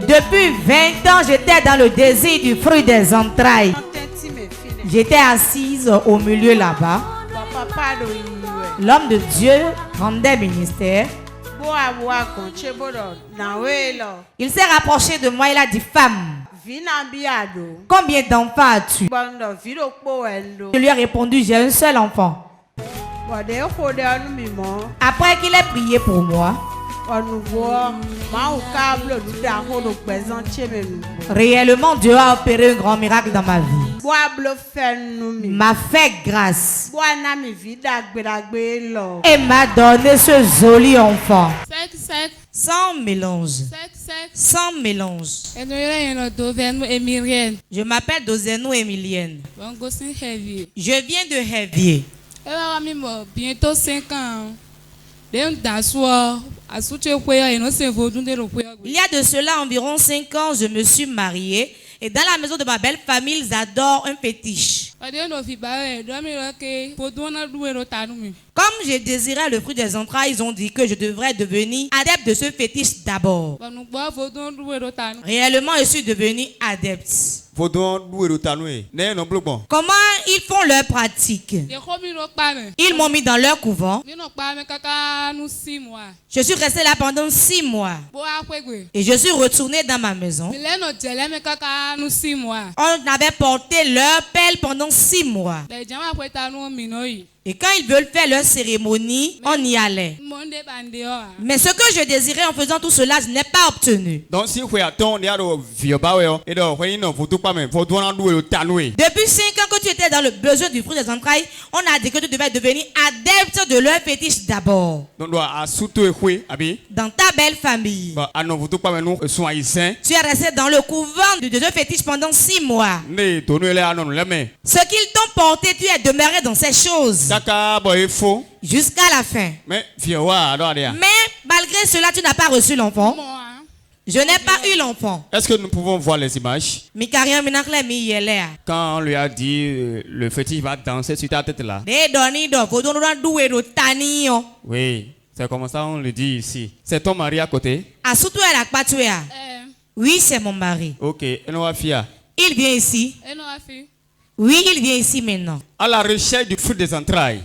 Depuis 20 ans, j'étais dans le désir du fruit des entrailles. J'étais assise au milieu là-bas. L'homme de Dieu rendait ministère. Il s'est rapproché de moi, il a dit: femme, combien d'enfants as-tu? Je lui ai répondu: j'ai un seul enfant. Après qu'il ait prié pour moi, réellement Dieu a opéré un grand miracle dans ma vie. M'a fait grâce et m'a donné ce joli enfant. Sans mélange. Sans mélange. Je m'appelle Dozeno Emilienne. Je viens de Herviers. Bientôt 5 ans. Il y a de cela environ 5 ans, je me suis mariée. Et dans la maison de ma belle famille, ils adorent un fétiche. Comme je désirais le fruit des entrailles, ils ont dit que je devrais devenir adepte de ce fétiche d'abord. Réellement, je suis devenu adepte. Comment ils font leur pratique? Ils m'ont mis dans leur couvent. Je suis resté là pendant 6 mois. Et je suis retourné dans ma maison. On avait porté leur pelle pendant 6 mois. Et quand ils veulent faire leur cérémonie, on y allait. Mais ce que je désirais en faisant tout cela, je n'ai pas obtenu. Depuis 5 ans que tu étais dans le besoin du fruit des entrailles, on a dit que tu devais devenir adepte de leur fétiche d'abord. Dans ta belle famille. Tu es resté dans le couvent de ce fétiche pendant 6 mois. Ce qu'ils t'ont porté, tu es demeuré dans ces choses. Jusqu'à la fin. Mais malgré cela, tu n'as pas reçu l'enfant. Je n'ai pas eu l'enfant. Est-ce que nous pouvons voir les images? Quand on lui a dit le fétiche va danser sur ta tête là. Oui, c'est comme ça on le dit ici. C'est ton mari à côté? Oui, c'est mon mari. Ok, il vient ici. Oui, il vient ici maintenant. À la recherche du fruit des entrailles.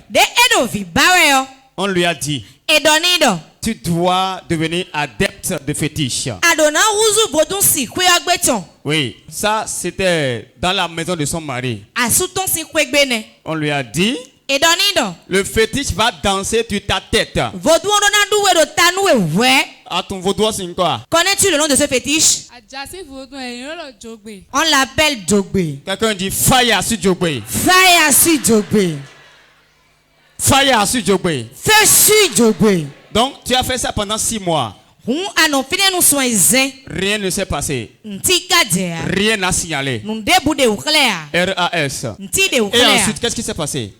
On lui a dit: tu dois devenir adepte de fétiche. Oui, ça c'était dans la maison de son mari. On lui a dit: le fétiche va danser sur ta tête. Ton vaudois c'est quoi? Connais-tu le nom de ce fétiche? On l'appelle Djogbe. Quelqu'un dit fire sur Djogbe. Fire sur Djogbe. Fire sur Djogbe. Feu sur Djogbe. Donc tu as fait ça pendant 6 mois. Rien ne s'est passé. Rien n'a signalé. RAS. Et ensuite, qu'est-ce qui s'est passé?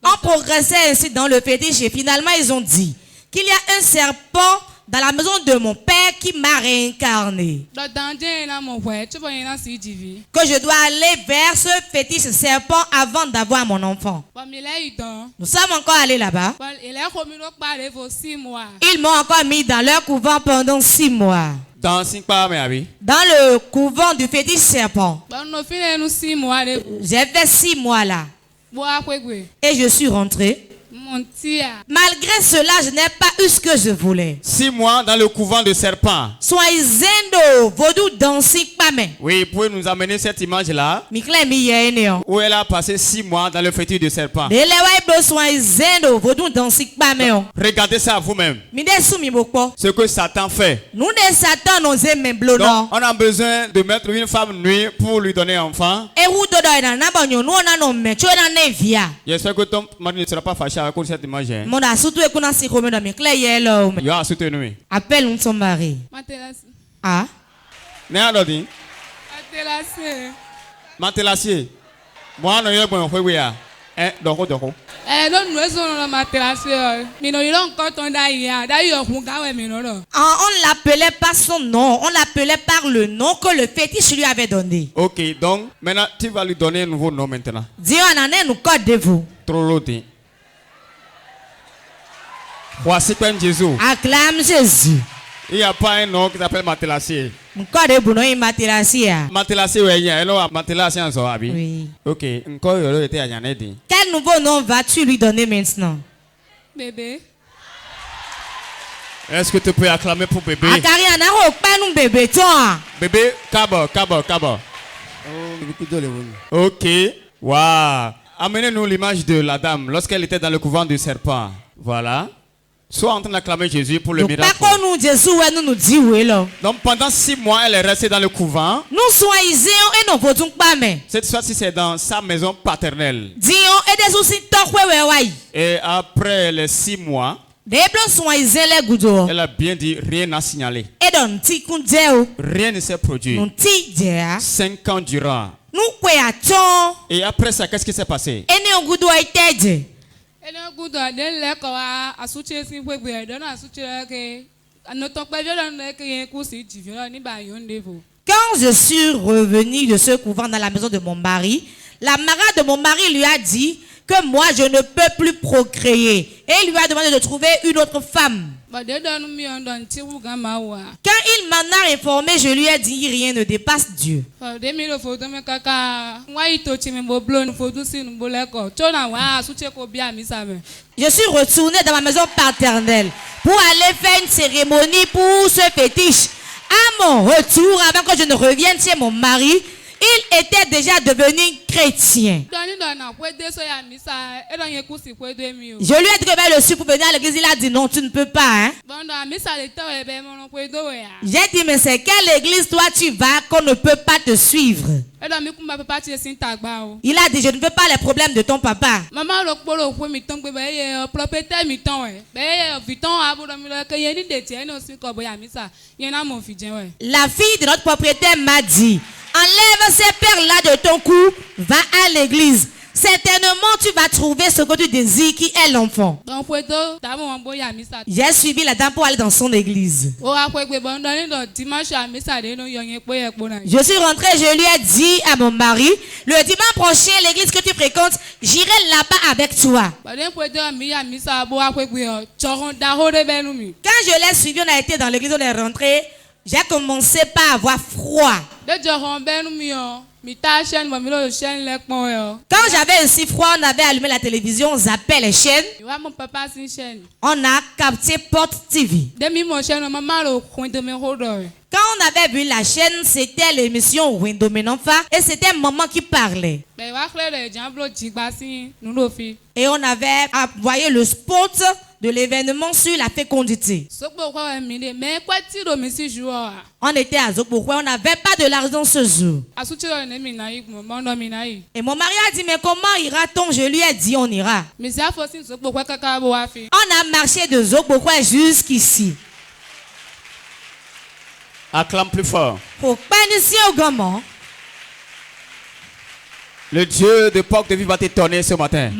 On progressait ainsi dans le fétiche et finalement ils ont dit qu'il y a un serpent dans la maison de mon père qui m'a réincarné. Que je dois aller vers ce fétiche serpent avant d'avoir mon enfant. Nous sommes encore allés là-bas. Ils m'ont encore mis dans leur couvent pendant 6 mois. Dans le couvent du fétiche serpent. J'ai fait 6 mois là. Et je suis rentré. Malgré cela, je n'ai pas eu ce que je voulais. 6 mois dans le couvent de serpent. Oui, vous pouvez nous amener cette image-là. Où elle a passé 6 mois dans le fétiche de serpent. Regardez ça vous-même. Ce que Satan fait. Donc, on a besoin de mettre une femme nue pour lui donner un enfant. J'espère que ton mari ne sera pas fâché avec cette image. Appelle ton mari. Ah? Matelassier. Moi, l'appelait par son nom, on l'appelait par le nom que le fétiche lui avait donné. Ok, donc maintenant tu vas lui donner un nouveau nom maintenant. Dieu en a nous code de vous. Trop longtemps. Voici quand Jésus. Acclame Jésus. Il n'y a pas un nom qui s'appelle Matelassé. Matelassé, oui. Ok. Quel nouveau nom vas-tu lui donner maintenant? Bébé. Est-ce que tu peux acclamer pour bébé? Bébé, toi. Bébé, Kaba. Ok. Waouh. Amenez-nous l'image de la dame lorsqu'elle était dans le couvent du serpent. Voilà. Soit en train d'acclamer Jésus pour le miracle. Donc pendant 6 mois, elle est restée dans le couvent. Cette fois-ci, c'est dans sa maison paternelle. Et après les 6 mois, elle a bien dit rien à signaler. Rien ne s'est produit. 5 ans durant. Et après ça, qu'est-ce qui s'est passé? Quand je suis revenu de ce couvent dans la maison de mon mari, la marade de mon mari lui a dit que moi je ne peux plus procréer et il lui a demandé de trouver une autre femme. Quand il m'en a informé, je lui ai dit rien ne dépasse Dieu. Je suis retourné dans ma maison paternelle pour aller faire une cérémonie pour ce fétiche. À mon retour, avant que je ne revienne chez mon mari, il était déjà devenu chrétien. Je lui ai dit que le suivre pour venir à l'église. Il a dit non, tu ne peux pas. Hein? J'ai dit mais c'est quelle église toi tu vas qu'on ne peut pas te suivre? Il a dit je ne veux pas les problèmes de ton papa. La fille de notre propriétaire m'a dit enlève ces perles-là de ton cou, va à l'église. Certainement, tu vas trouver ce que tu désires qui est l'enfant. J'ai suivi la dame pour aller dans son église. Je suis rentré, je lui ai dit à mon mari, le dimanche prochain, l'église que tu fréquentes, j'irai là-bas avec toi. Quand je l'ai suivi, on a été dans l'église, on est rentré. J'ai commencé par avoir froid. Quand j'avais aussi froid, on avait allumé la télévision, on zappait les chaînes. On a capté Porte TV. Quand on avait vu la chaîne, c'était l'émission Windomenonfa et c'était maman qui parlait. Et on avait envoyé le spot de l'événement sur la fécondité. On était à Zokbokwe, on n'avait pas de l'argent ce jour. Et mon mari a dit, mais comment ira-t-on? Je lui ai dit, on ira. On a marché de Zokbokwe jusqu'ici. Acclame plus fort. Faut pas initier au gamin. Le Dieu de Porte de Vie va t'étonner ce matin.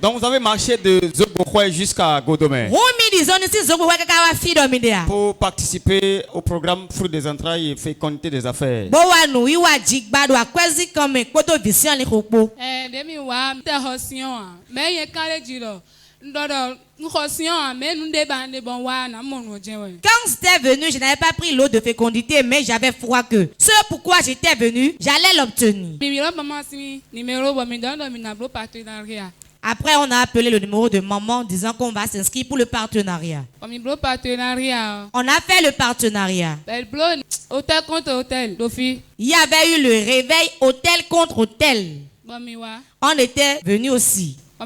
Donc vous avez marché de Zokbokwe jusqu'à Godomé pour participer au programme Fruit des entrailles et fécondité des affaires. Quand j'étais venu, je n'avais pas pris l'eau de fécondité, mais j'avais froid que. Ce pourquoi j'étais venu, j'allais l'obtenir. Après, on a appelé le numéro de maman disant qu'on va s'inscrire pour le partenariat. On a fait le partenariat. Il y avait eu le réveil hôtel contre hôtel. On était venu aussi. Et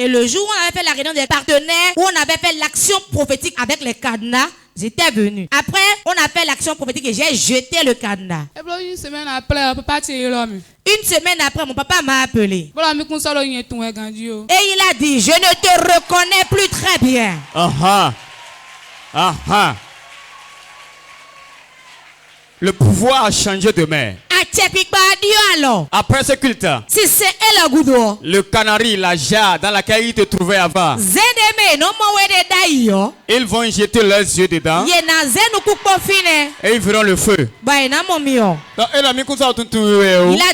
le jour où on avait fait la réunion des partenaires, où on avait fait l'action prophétique avec les cadenas, j'étais venu. Après, on a fait l'action prophétique et j'ai jeté le cadenas. Une semaine après, mon papa m'a appelé. Et il a dit, je ne te reconnais plus très bien. Le pouvoir a changé de main. Après ce culte, le canari, la jarre dans laquelle ils te trouvaient avant, ils vont jeter leurs yeux dedans et ils verront le feu. Il a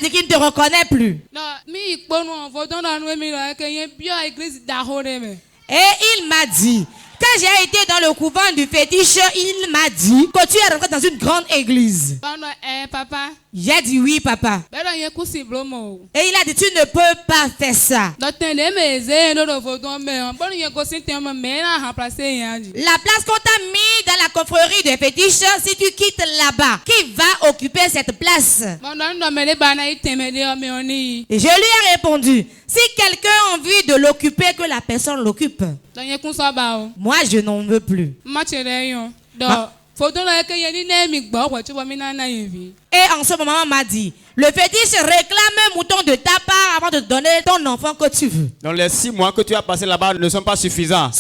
dit qu'il ne te reconnaît plus. Et il m'a dit, quand j'ai été dans le couvent du fétiche, il m'a dit que tu es rentré dans une grande église. J'ai dit oui, papa. Et il a dit, tu ne peux pas faire ça. La place qu'on t'a mis dans la confrérie des fétiches, si tu quittes là-bas, qui va occuper cette place? Et je lui ai répondu, si quelqu'un a envie de l'occuper, que la personne l'occupe. Moi, je n'en veux plus. Et en ce moment, on m'a dit, le fétiche réclame un mouton de ta part avant de donner ton enfant que tu veux. Donc les 6 mois que tu as passé là-bas ne sont pas suffisants.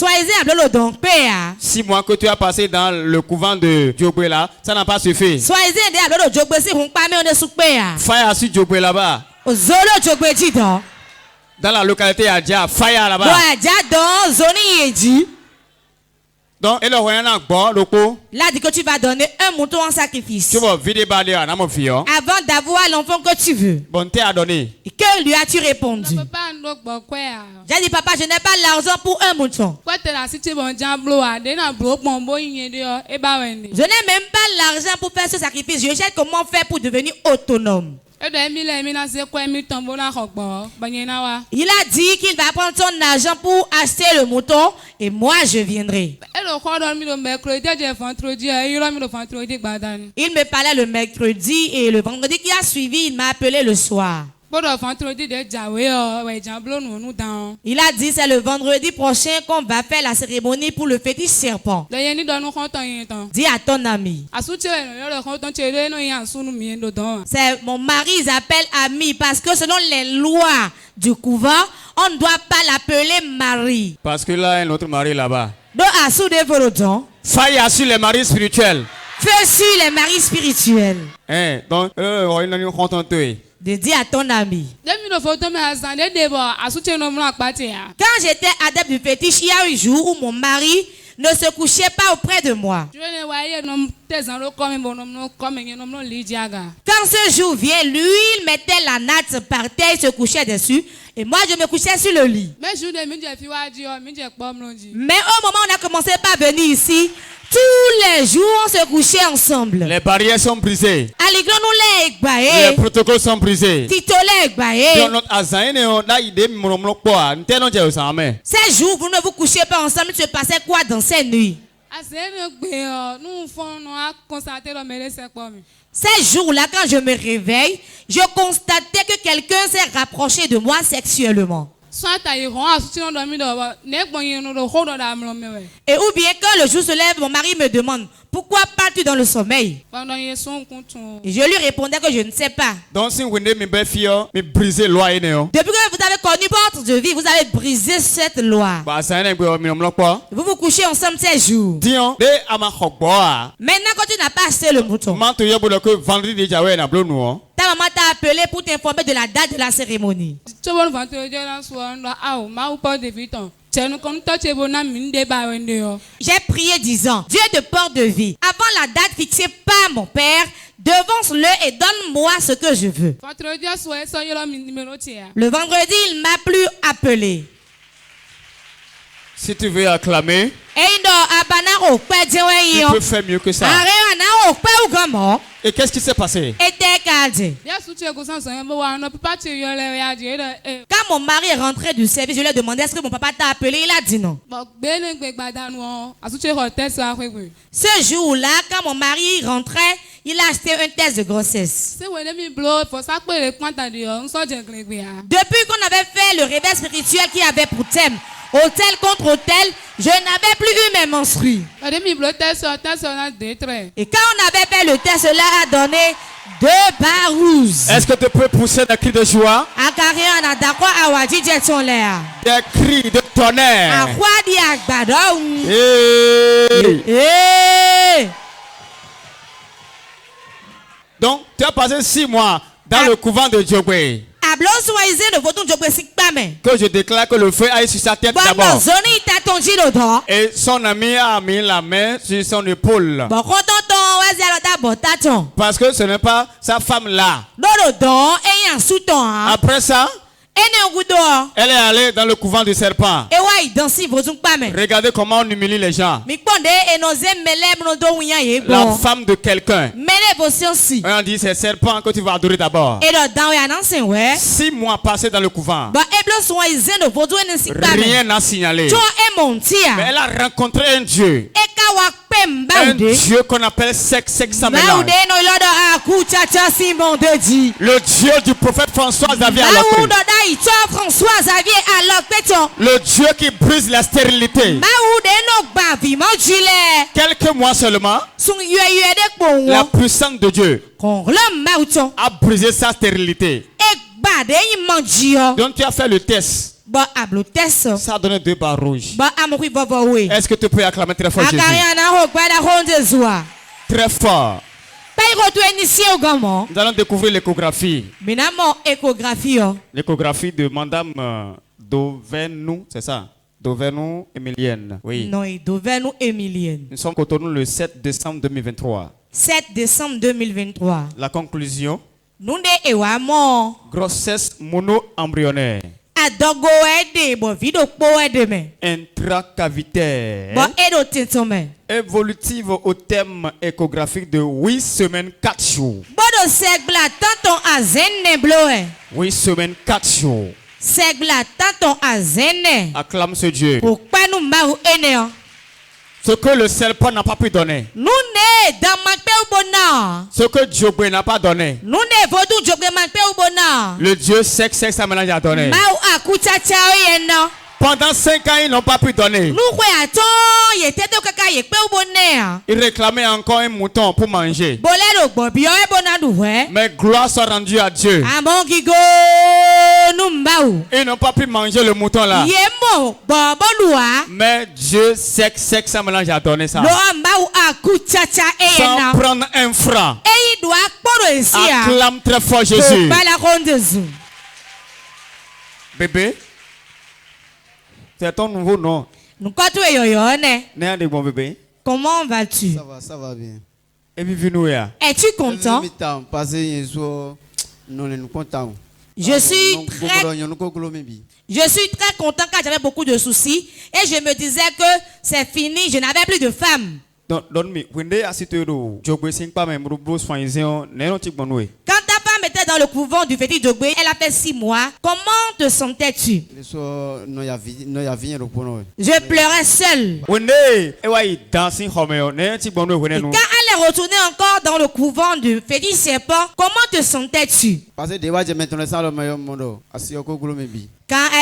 6 mois que tu as passé dans le couvent de Djogwe là, ça n'a pas suffi. Fire sur Djogwe là-bas. Dans la localité à Dja, fire là-bas. Donc, il a dit que tu vas donner un mouton en sacrifice avant d'avoir l'enfant que tu veux. Et que lui as-tu répondu? J'ai dit, papa, je n'ai pas l'argent pour un mouton. Je n'ai même pas l'argent pour faire ce sacrifice. Je cherche comment faire pour devenir autonome. Il a dit qu'il va prendre son argent pour acheter le mouton et moi je viendrai. Il me parlait le mercredi et le vendredi qui a suivi, il m'a appelé le soir. Il a dit c'est le vendredi prochain qu'on va faire la cérémonie pour le fétiche serpent. Dis à ton ami. C'est mon mari, ils appellent ami parce que selon les lois du couvent, on ne doit pas l'appeler mari. Parce que là, il y a un autre mari là-bas. Fire sur les maris spirituels. Feu sur les maris spirituels. Donc, Dis à ton ami. Quand j'étais adepte du fétiche, il y a un jour où mon mari ne se couchait pas auprès de moi. Quand ce jour vient, lui, il mettait la natte par terre, il se couchait dessus. Et moi, je me couchais sur le lit. Mais au moment où on a commencé par venir ici, tous les jours, on se couchait ensemble. Les barrières sont brisées. Les protocoles sont brisés. Ces jours, vous ne vous couchez pas ensemble. Il se passait quoi dans ces nuits? Ces jours-là, quand je me réveille, je constatais que quelqu'un s'est rapproché de moi sexuellement. Et ou bien quand le jour se lève, mon mari me demande, pourquoi pars-tu dans le sommeil? Et je lui répondais que je ne sais pas. Depuis que vous avez connu votre de vie, vous avez brisé cette loi. Vous vous couchez ensemble ces jours. Maintenant quand tu n'as pas acheté le mouton, ta maman t'a appelé pour t'informer de la date de la cérémonie. J'ai prié disant, Dieu de porte de vie, avant la date fixée par mon père, devance-le et donne-moi ce que je veux. Le vendredi, il m'a plus appelé. Si tu veux acclamer, tu peux faire mieux que ça. Et qu'est-ce qui s'est passé? Quand mon mari est rentré du service, je lui ai demandé est-ce que mon papa t'a appelé? Il a dit non. Ce jour-là, quand mon mari rentrait, il a acheté un test de grossesse. Depuis qu'on avait fait le réveil spirituel qui avait pour thème hôtel contre hôtel, je n'avais plus eu mes menstrues. Et quand on avait fait le test, cela a donné 2 barouses. Est-ce que tu peux pousser des cris de joie? Des cris de tonnerre. Hey. passé 6 mois dans le couvent de Djogwe. Que je déclare que le feu aille sur sa tête d'abord. Et son ami a mis la main sur son épaule. Parce que ce n'est pas sa femme là. Après ça, elle est allée dans le couvent du serpent. Regardez comment on humilie les gens. La femme de quelqu'un. On dit c'est serpent que tu vas adorer d'abord. 6 mois passés dans le couvent. Rien n'a signalé. Mais elle a rencontré un Dieu. Un Dieu qu'on appelle sexe mélange. Le Dieu du prophète François Xavier Alokwe. Le Dieu qui brise la stérilité. Quelques mois seulement, la puissance de Dieu a brisé sa stérilité. Donc tu as fait le test. Ça a donné 2 barres rouges. Est-ce que tu peux acclamer très fort Jésus? Très fort. Nous allons découvrir l'échographie. L'échographie de Madame Dovenou, c'est ça? Dovenou Emilienne. Oui. Non, Dovenou Emilienne. Nous sommes Cotonou le 7 décembre 2023. 7 décembre 2023. La conclusion. Grossesse mono-embryonnaire. Intracavitaire. Évolutive au thème échographique de 8 semaines 4 jours. 8 semaines 4 jours. Acclame ce Dieu. Ce que le serpent n'a pas pu donner. Ce que Djogwe n'a pas donné. Le Dieu sexe à mélange a donné. Pendant 5 ans, ils n'ont pas pu donner. Ils réclamaient encore un mouton pour manger. Mais gloire soit rendue à Dieu. Ils n'ont pas pu manger le mouton là. Mais Dieu sexe à mélange a donné ça. Sans prendre un franc. Acclame très fort Jésus. Bébé. C'est ton nouveau nom. Bon bébé. Comment vas-tu? Ça va bien. Es-tu content? Je suis très content car j'avais beaucoup de soucis et je me disais que c'est fini, je n'avais plus de femme. Quand ta femme était dans le couvent du fétiche Djogwe, elle a fait 6 mois. Comment te sentais-tu? Je pleurais seule. Et quand elle est retournée encore dans le couvent du fétiche serpent, comment te sentais-tu? Quand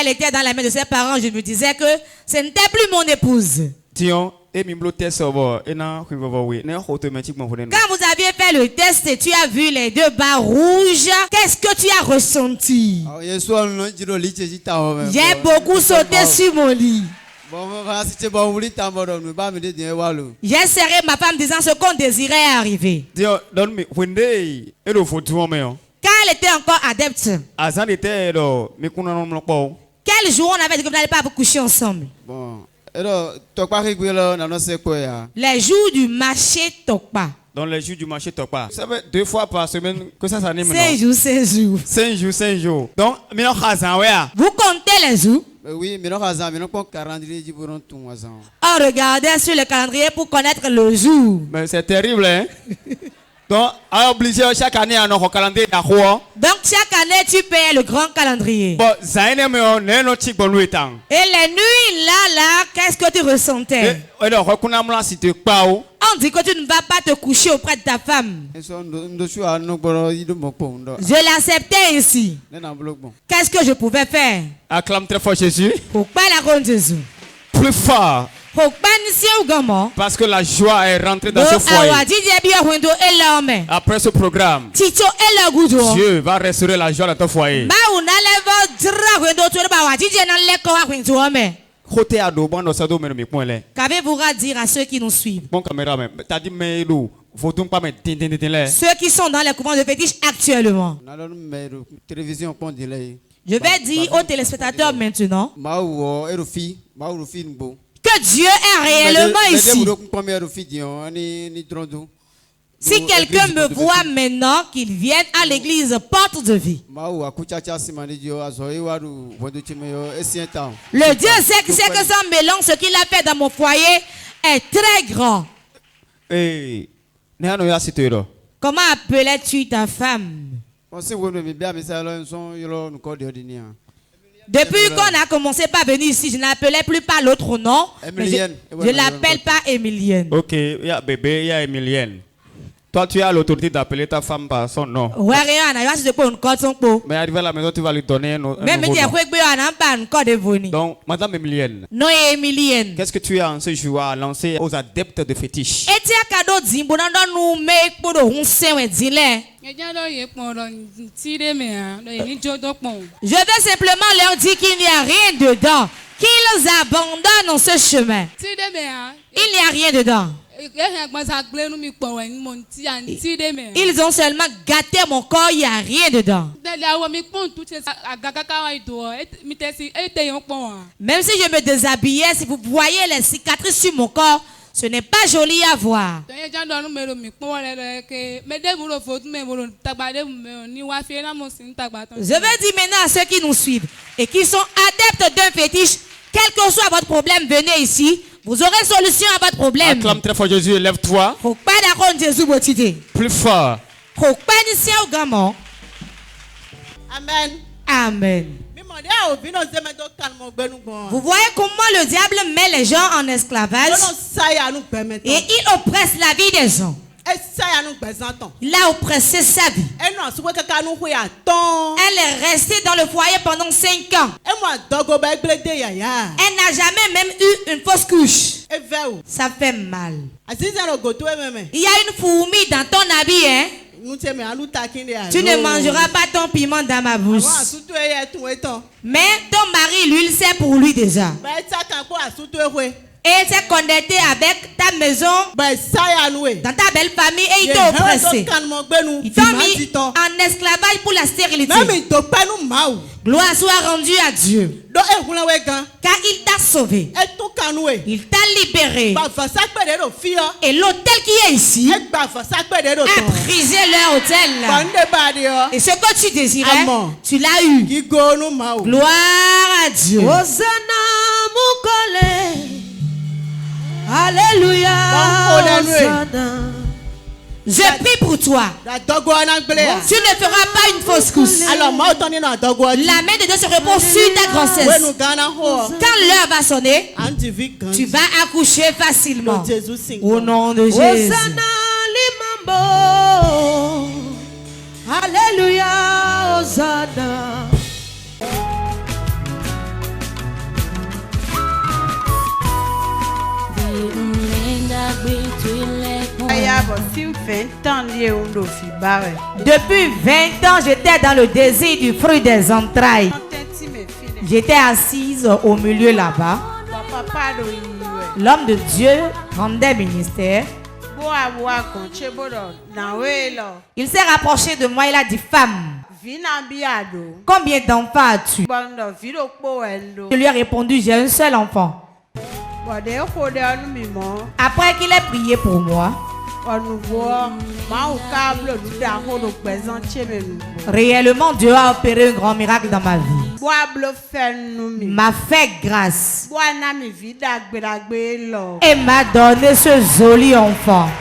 elle était dans la main de ses parents, je me disais que ce n'était plus mon épouse. Quand vous aviez fait le test et tu as vu les 2 barres rouges, qu'est-ce que tu as ressenti? J'ai beaucoup sauté sur mon lit. J'ai serré ma femme disant ce qu'on désirait arriver. Quand elle était encore adepte, quel jour on avait dit que vous n'allez pas vous coucher ensemble? Les jours du marché Tokpa. Dans les jours du marché Tokpa. Vous savez, 2 fois par semaine que ça s'anime. 5 jours, 5 jours. 5 jours, 5 jours. Donc, vous comptez les jours? Oui, mais on regardait sur le calendrier pour connaître le jour. Mais c'est terrible, hein? Donc, obligé chaque année à notre calendrier. Donc, chaque année, tu payes le grand calendrier. Et les nuits, là, qu'est-ce que tu ressentais? On dit que tu ne vas pas te coucher auprès de ta femme. Je l'acceptais ainsi. Qu'est-ce que je pouvais faire? Acclame très fort Jésus. Pourquoi la ronde Jésus? Plus fort. Parce que la joie est rentrée dans ce foyer. Après ce programme, Dieu va restaurer la joie dans ton foyer. Qu'avez-vous à dire à ceux qui nous suivent? Bon caméraman, t'as dit mais Ceux qui sont dans les courants de fétiche actuellement. Je vais dire aux téléspectateurs maintenant que Dieu est réellement ici. Si quelqu'un me voit maintenant, qu'il vienne à l'église Porte de Vie. Le Dieu sait que sans mélange, ce qu'il a fait dans mon foyer est très grand. Comment appelais-tu ta femme? Depuis qu'on a commencé par venir ici, je n'appelais plus pas l'autre nom. Je ne l'appelle pas Emilienne. Ok, il y a bébé, il y a Emilienne. Toi, tu as l'autorité d'appeler ta femme par son nom. Mais arrivé à la maison, tu vas lui donner un nouveau nom. Donc, Madame Emilienne, qu'est-ce que tu as en ce jour à lancer aux adeptes de fétiche? Je vais simplement leur dire qu'il n'y a rien dedans, qu'ils abandonnent ce chemin. Il n'y a rien dedans. Ils ont seulement gâté mon corps, il n'y a rien dedans. Même si je me déshabillais, si vous voyez les cicatrices sur mon corps, ce n'est pas joli à voir. Je vais dire maintenant à ceux qui nous suivent et qui sont adeptes d'un fétiche, quel que soit votre problème, venez ici. Vous aurez solution à votre problème. Acclame très fort Jésus, lève-toi. Plus fort. Amen. Amen. Vous voyez comment le diable met les gens en esclavage et il oppresse la vie des gens. Il a oppressé sa vie. Elle est restée dans le foyer pendant 5 ans. Elle n'a jamais même eu une fausse couche. Ça fait mal. Il y a une fourmi dans ton habit, hein? Tu ne mangeras pas ton piment dans ma bouche. Mais ton mari, lui, il sait pour lui déjà. Et s'est connecté avec ta maison, dans ta belle famille, et il t'a oppressé. Il t'a mis en esclavage pour la stérilité. Gloire soit rendue à Dieu. Car il t'a sauvé. Il t'a libéré. Et l'hôtel qui est ici a brisé leur hôtel. Et ce que tu désirais, tu l'as eu. Gloire à Dieu. Alléluia. Je prie pour toi. Tu ne feras pas une fausse couche. La main de Dieu se repose sur ta grossesse. Quand l'heure va sonner, tu vas accoucher facilement. Au nom de Jésus. Alléluia. Hosanna. Depuis 20 ans, j'étais dans le désir du fruit des entrailles. J'étais assise au milieu là-bas. L'homme de Dieu rendait ministère. Il s'est rapproché de moi, il a dit: femme, combien d'enfants as-tu? Je lui ai répondu: j'ai un seul enfant. Après qu'il ait prié pour moi, réellement Dieu a opéré un grand miracle dans ma vie. M'a fait grâce et m'a donné ce joli enfant.